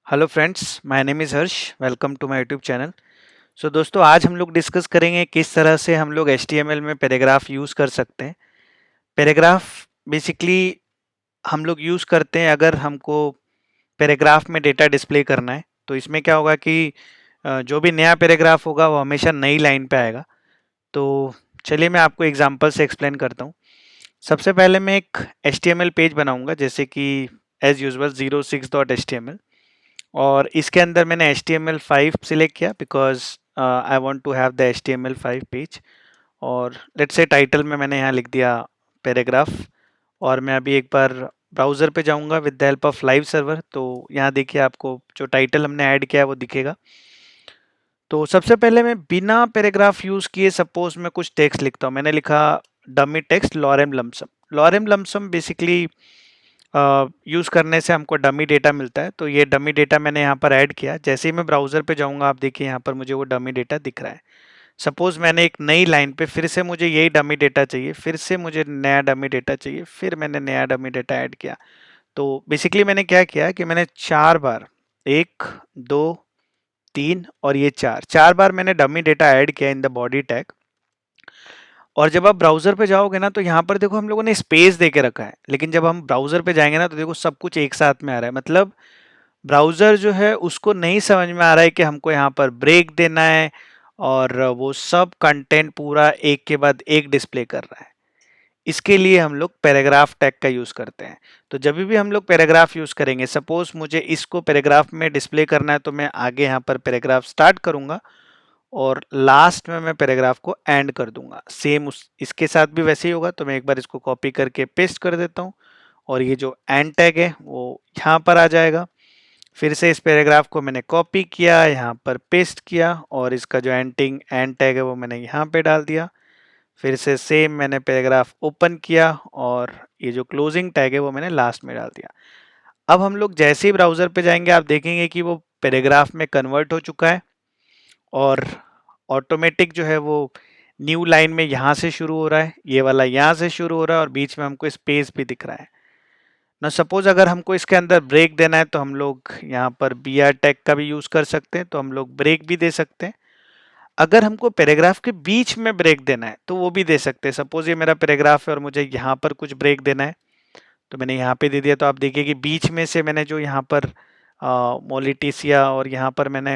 Hello friends, my name is Harsh. Welcome to my YouTube channel. So दोस्तों, आज हम लोग डिस्कस करेंगे किस तरह से हम लोग एचटीएमएल में पैराग्राफ यूज़ कर सकते हैं। पैराग्राफ बेसिकली हम लोग यूज़ करते हैं अगर हमको पैराग्राफ में डेटा डिस्प्ले करना है। तो इसमें क्या होगा कि जो भी नया पैराग्राफ होगा वो हमेशा नई लाइन पे आएगा। तो चलिए मैं आपको एग्जांपल से एक्सप्लेन करता हूँ। सबसे पहले मैं एक एचटीएमएल पेज बनाऊंगा, जैसे कि एज यूजुअल 06.html, और इसके अंदर मैंने HTML5 सिलेक्ट किया because I want to have the HTML5 page. और लेट्स से टाइटल में मैंने यहाँ लिख दिया पैराग्राफ। और मैं अभी एक बार ब्राउज़र पे जाऊँगा with the help of live server. तो यहाँ देखिए आपको जो टाइटल हमने ऐड किया है वो दिखेगा। तो सबसे पहले मैं बिना पैराग्राफ यूज़ किए सपोज मैं कुछ टेक्स्ट लिखता हूँ। मैंने लिखा dummy text lorem lump sum. Lorem lump sum basically use करने से हमको डमी डेटा मिलता है। तो ये डमी डेटा मैंने यहाँ पर ऐड किया। जैसे ही मैं ब्राउज़र पे जाऊँगा आप देखिए यहाँ पर मुझे वो डमी डेटा दिख रहा है। सपोज़ मैंने एक नई लाइन पे फिर से मुझे यही डमी डेटा चाहिए, फिर से मुझे नया डमी डेटा चाहिए, फिर मैंने नया डमी डेटा ऐड किया। तो बेसिकली मैंने क्या किया कि मैंने 4 बार 1, 2, 3 और ये 4 बार मैंने डमी डेटा ऐड किया इन द बॉडी टैग। और जब आप ब्राउज़र पे जाओगे ना तो यहाँ पर देखो हम लोगों ने स्पेस दे के रखा है, लेकिन जब हम ब्राउज़र पे जाएंगे ना तो देखो सब कुछ एक साथ में आ रहा है। मतलब ब्राउज़र जो है उसको नहीं समझ में आ रहा है कि हमको यहाँ पर ब्रेक देना है और वो सब कंटेंट पूरा एक के बाद एक डिस्प्ले कर रहा है। इसके लिए हम लोग पैराग्राफ टैग का यूज़ करते हैं। तो जब भी हम लोग पैराग्राफ यूज़ करेंगे, सपोज़ मुझे इसको पैराग्राफ में डिस्प्ले करना है तो मैं आगे यहाँ पर पैराग्राफ स्टार्ट करूँगा और लास्ट में मैं पैराग्राफ को एंड कर दूंगा। सेम उस इसके साथ भी वैसे ही होगा। तो मैं एक बार इसको कॉपी करके पेस्ट कर देता हूँ और ये जो एंड टैग है वो यहाँ पर आ जाएगा। फिर से इस पैराग्राफ को मैंने कॉपी किया, यहाँ पर पेस्ट किया और इसका जो एंड टैग है वो मैंने यहाँ पे डाल दिया। फिर से सेम मैंने पैराग्राफ ओपन किया और ये जो क्लोजिंग टैग है वो मैंने लास्ट में डाल दिया। अब हम लोग जैसे ही ब्राउज़र पे जाएंगे आप देखेंगे कि वो पैराग्राफ में कन्वर्ट हो चुका है और ऑटोमेटिक जो है वो न्यू लाइन में यहाँ से शुरू हो रहा है, ये वाला यहाँ से शुरू हो रहा है और बीच में हमको स्पेस भी दिख रहा है ना। सपोज अगर हमको इसके अंदर ब्रेक देना है तो हम लोग यहाँ पर बी आर टैग का भी यूज़ कर सकते हैं, तो हम लोग ब्रेक भी दे सकते हैं। अगर हमको पैराग्राफ के बीच में ब्रेक देना है तो वो भी दे सकते हैं। सपोज ये मेरा पैराग्राफ है और मुझे यहाँ पर कुछ ब्रेक देना है तो मैंने यहाँ पे दे दिया। तो आप देखिए कि बीच में से मैंने जो यहाँ पर मोलिटिसिया और यहाँ पर मैंने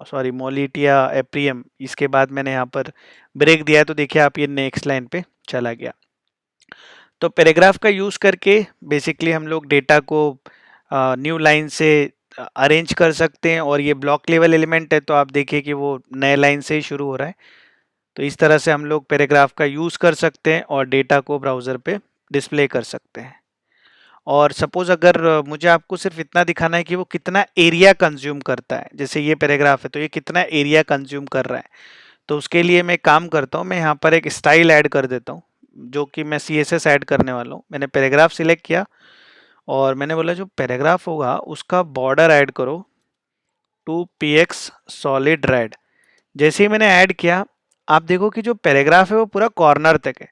सॉरी मोलिटिया एप्रियम, इसके बाद मैंने यहाँ पर ब्रेक दिया है। तो देखिए आप ये नेक्स्ट लाइन पे चला गया। तो पैराग्राफ का यूज़ करके बेसिकली हम लोग डेटा को न्यू लाइन से अरेंज कर सकते हैं। और ये ब्लॉक लेवल एलिमेंट है तो आप देखिए कि वो नए लाइन से ही शुरू हो रहा है। तो इस तरह से हम लोग पैराग्राफ का यूज़ कर सकते हैं और डेटा को ब्राउज़र पे डिस्प्ले कर सकते हैं। और सपोज अगर मुझे आपको सिर्फ इतना दिखाना है कि वो कितना एरिया कंज्यूम करता है, जैसे ये पैराग्राफ है तो ये कितना एरिया कंज्यूम कर रहा है, तो उसके लिए मैं काम करता हूँ, मैं यहाँ पर एक स्टाइल ऐड कर देता हूँ जो कि मैं CSS ऐड करने वाला हूँ। मैंने पैराग्राफ सिलेक्ट किया और मैंने बोला जो पैराग्राफ होगा उसका बॉर्डर ऐड करो 2px सॉलिड रेड। जैसे ही मैंने ऐड किया आप देखो कि जो पैराग्राफ है वो पूरा कॉर्नर तक है।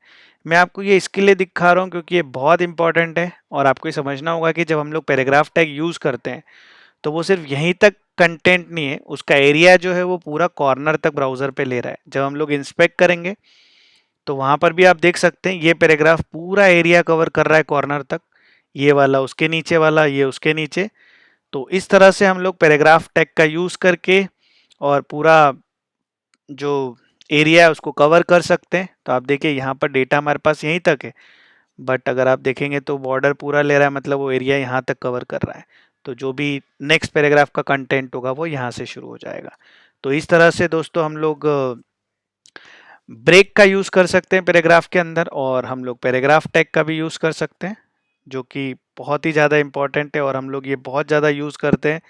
मैं आपको ये इसके लिए दिखा रहा हूँ क्योंकि ये बहुत इंपॉर्टेंट है और आपको ये समझना होगा कि जब हम लोग पैराग्राफ टैग यूज़ करते हैं तो वो सिर्फ यहीं तक कंटेंट नहीं है, उसका एरिया जो है वो पूरा कॉर्नर तक ब्राउज़र पे ले रहा है। जब हम लोग इंस्पेक्ट करेंगे तो वहाँ पर भी आप देख सकते हैं ये पैराग्राफ पूरा एरिया कवर कर रहा है कॉर्नर तक, ये वाला उसके नीचे वाला, ये उसके नीचे। तो इस तरह से हम लोग पैराग्राफ टैग का यूज़ करके और पूरा जो एरिया है उसको कवर कर सकते हैं। तो आप देखिए यहाँ पर डेटा हमारे पास यहीं तक है, बट अगर आप देखेंगे तो बॉर्डर पूरा ले रहा है, मतलब वो एरिया यहाँ तक कवर कर रहा है। तो जो भी नेक्स्ट पैराग्राफ का कंटेंट होगा वो यहाँ से शुरू हो जाएगा। तो इस तरह से दोस्तों हम लोग ब्रेक का यूज़ कर सकते हैं पैराग्राफ के अंदर, और हम लोग पैराग्राफ टैग का भी यूज़ कर सकते हैं जो कि बहुत ही ज़्यादा इम्पॉर्टेंट है और हम लोग ये बहुत ज़्यादा यूज़ करते हैं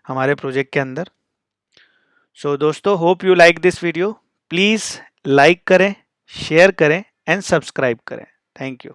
हमारे प्रोजेक्ट के अंदर। सो दोस्तों, hope you like this video. Please like करें, शेयर करें एंड सब्सक्राइब करें। Thank you.